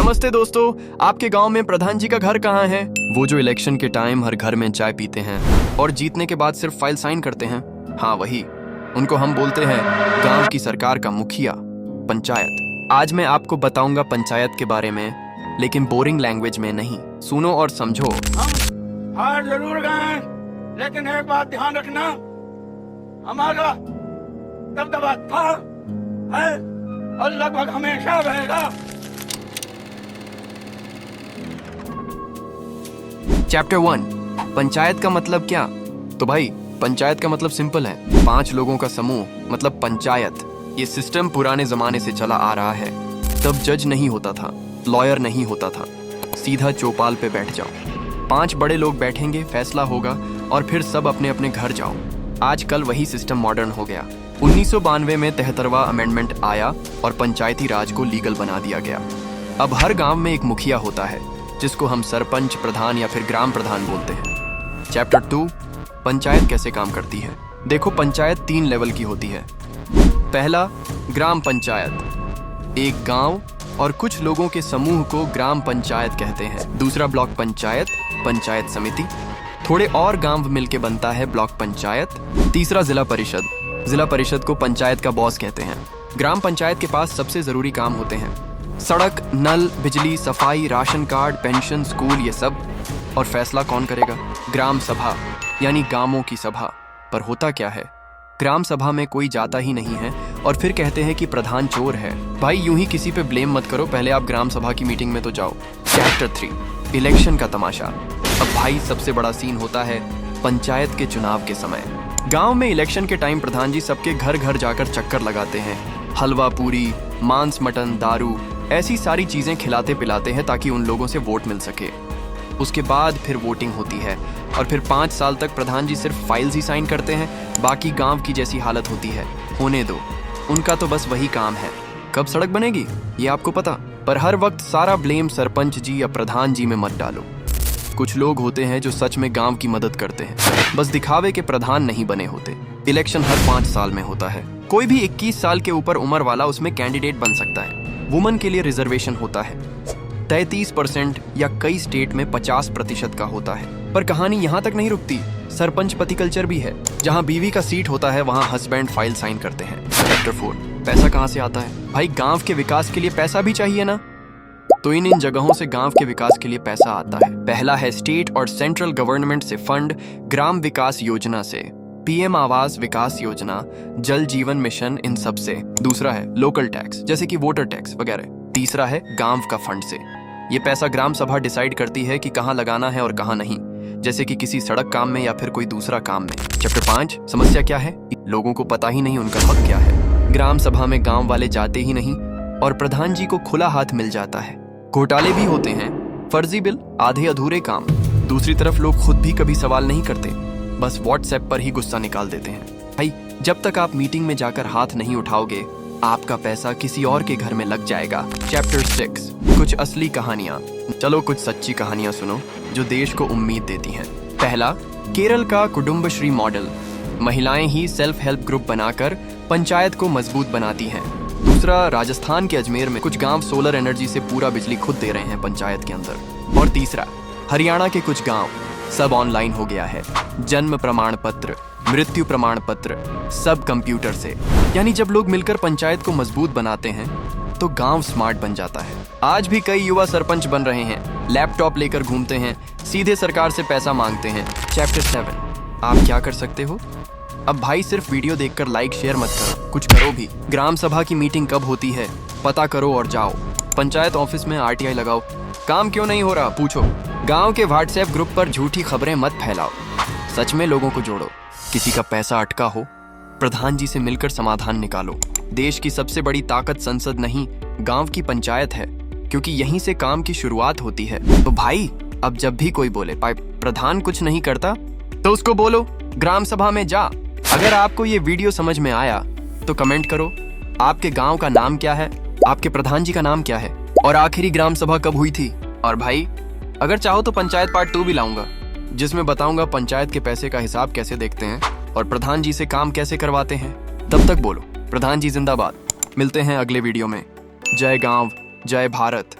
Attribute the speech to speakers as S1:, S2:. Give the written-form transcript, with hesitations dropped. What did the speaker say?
S1: नमस्ते दोस्तों, आपके गांव में प्रधान जी का घर कहाँ है? वो जो इलेक्शन के टाइम हर घर में चाय पीते हैं और जीतने के बाद सिर्फ फाइल साइन करते हैं। हाँ वही, उनको हम बोलते हैं गांव की सरकार का मुखिया, पंचायत। आज मैं आपको बताऊंगा पंचायत के बारे में, लेकिन बोरिंग लैंग्वेज में नहीं। सुनो और समझो।
S2: हम हार जरूर गए, लेकिन एक बात ध्यान रखना, हमारा दबदबा था, है और लगभग हमेशा रहेगा।
S1: चैप्टर 1, पंचायत का मतलब क्या? तो भाई पंचायत का मतलब सिंपल है, 5 लोगों का समूह, मतलब पंचायत। ये सिस्टम पुराने जमाने से चला आ रहा है। तब जज नहीं होता था, लॉयर नहीं होता था, सीधा चौपाल पे बैठ जाओ, 5 बड़े लोग बैठेंगे, फैसला होगा और फिर सब अपने अपने घर जाओ। आजकल वही सिस्टम मॉडर्न हो गया। 1992 में 73वां अमेंडमेंट आया और पंचायती राज को लीगल बना दिया गया। अब हर गांव में एक मुखिया होता है, जिसको हम सरपंच, प्रधान या फिर ग्राम प्रधान बोलते हैं। चैप्टर 2, पंचायत कैसे काम करती है। देखो, पंचायत 3 लेवल की होती है। पहला, ग्राम पंचायत, एक गांव और कुछ लोगों के समूह को ग्राम पंचायत कहते हैं। दूसरा, ब्लॉक पंचायत, पंचायत समिति, थोड़े और गांव मिलके बनता है ब्लॉक पंचायत। तीसरा, जिला परिषद, जिला परिषद को पंचायत का बॉस कहते हैं। ग्राम पंचायत के पास सबसे जरूरी काम होते हैं, सड़क, नल, बिजली, सफाई, राशन कार्ड, पेंशन, स्कूल, ये सब। और फैसला कौन करेगा? ग्राम सभा, यानी गांवों की सभा। पर होता क्या है, ग्राम सभा में कोई जाता ही नहीं है और फिर कहते हैं कि प्रधान चोर है। भाई यूं ही किसी पे ब्लेम मत करो, पहले आप ग्राम सभा की मीटिंग में तो जाओ। चैप्टर 3, इलेक्शन का तमाशा। अब भाई सबसे बड़ा सीन होता है पंचायत के चुनाव के समय। गांव में इलेक्शन के टाइम प्रधान जी सबके घर घर जाकर चक्कर लगाते हैं, हलवा पूरी, मांस मटन, दारू, ऐसी सारी चीजें खिलाते पिलाते हैं ताकि उन लोगों से वोट मिल सके। उसके बाद फिर वोटिंग होती है और फिर 5 साल तक प्रधान जी सिर्फ फाइल्स ही साइन करते हैं। बाकी गांव की जैसी हालत होती है, होने दो, उनका तो बस वही काम है। कब सड़क बनेगी ये आपको पता, पर हर वक्त सारा ब्लेम सरपंच जी या प्रधान जी में मत डालो। कुछ लोग होते हैं जो सच में गांव की मदद करते हैं, बस दिखावे के प्रधान नहीं बने होते। इलेक्शन हर 5 साल में होता है। कोई भी 21 साल के ऊपर उम्र वाला उसमें कैंडिडेट बन सकता है। वुमन के लिए रिजर्वेशन होता है, 33% या कई स्टेट में 50% का होता है। पर कहानी यहाँ तक नहीं रुकती, सरपंच पति कल्चर भी है। जहाँ बीवी का सीट होता है वहाँ हस्बैंड फाइल साइन करते हैं। चैप्टर 4, पैसा कहाँ से आता है? भाई गांव के विकास के लिए पैसा भी चाहिए ना, तो इन जगहों से गांव के विकास के लिए पैसा आता है। पहला है स्टेट और सेंट्रल गवर्नमेंट से फंड, ग्राम विकास योजना से, पीएम आवास विकास योजना, जल जीवन मिशन, इन सब से। दूसरा है लोकल टैक्स, जैसे कि वोटर टैक्स वगैरह। तीसरा है गांव का फंड से। ये पैसा ग्राम सभा डिसाइड करती है कि कहाँ लगाना है और कहाँ नहीं, जैसे कि किसी सड़क काम में या फिर कोई दूसरा काम में। चैप्टर 5, समस्या क्या है? लोगों को पता ही नहीं उनका हक क्या है। ग्राम सभा में गांव वाले जाते ही नहीं और प्रधान जी को खुला हाथ मिल जाता है। घोटाले भी होते हैं, फर्जी बिल, आधे अधूरे काम। दूसरी तरफ लोग खुद भी कभी सवाल नहीं करते, बस व्हाट्सएप पर ही गुस्सा निकाल देते हैं। भाई जब तक आप मीटिंग में जाकर हाथ नहीं उठाओगे, आपका पैसा किसी और के घर में लग जाएगा। चैप्टर 6, कुछ असली कहानियां। चलो कुछ सच्ची कहानियां सुनो जो देश को उम्मीद देती हैं। पहला, केरल का कुटुंबश्री मॉडल, महिलाएं ही सेल्फ हेल्प ग्रुप बनाकर पंचायत को मजबूत बनाती हैं। दूसरा, राजस्थान के अजमेर में कुछ गांव सोलर एनर्जी से पूरा बिजली खुद दे रहे हैं पंचायत के अंदर। और तीसरा, हरियाणा के कुछ गांव, सब ऑनलाइन हो गया है, जन्म प्रमाण पत्र, मृत्यु प्रमाण पत्र, सब कंप्यूटर से। यानी जब लोग मिलकर पंचायत को मजबूत बनाते हैं तो गांव स्मार्ट बन जाता है। आज भी कई युवा सरपंच बन रहे हैं, लैपटॉप लेकर घूमते हैं, सीधे सरकार से पैसा मांगते हैं। चैप्टर 7, आप क्या कर सकते हो? अब भाई सिर्फ वीडियो देखकर लाइक शेयर मत करो, कुछ करो भी। ग्राम सभा की मीटिंग कब होती है पता करो और जाओ। पंचायत ऑफिस में RTI लगाओ, काम क्यों नहीं हो रहा पूछो। गांव के व्हाट्सएप ग्रुप पर झूठी खबरें मत फैलाओ, सच में लोगों को जोड़ो। किसी का पैसा अटका हो, प्रधान जी से मिलकर समाधान निकालो। देश की सबसे बड़ी ताकत संसद नहीं, गांव की पंचायत है, क्योंकि यहीं से काम की शुरुआत होती है। तो भाई अब जब भी कोई बोले प्रधान कुछ नहीं करता, तो उसको बोलो ग्राम सभा में जा। अगर आपको ये वीडियो समझ में आया तो कमेंट करो, आपके गांव का नाम क्या है, आपके प्रधान जी का नाम क्या है, और आखिरी ग्राम सभा कब हुई थी। और भाई अगर चाहो तो पंचायत पार्ट 2 भी लाऊंगा, जिसमें बताऊंगा पंचायत के पैसे का हिसाब कैसे देखते हैं और प्रधान जी से काम कैसे करवाते हैं। तब तक बोलो प्रधान जी जिंदाबाद। मिलते हैं अगले वीडियो में। जय गांव, जय भारत।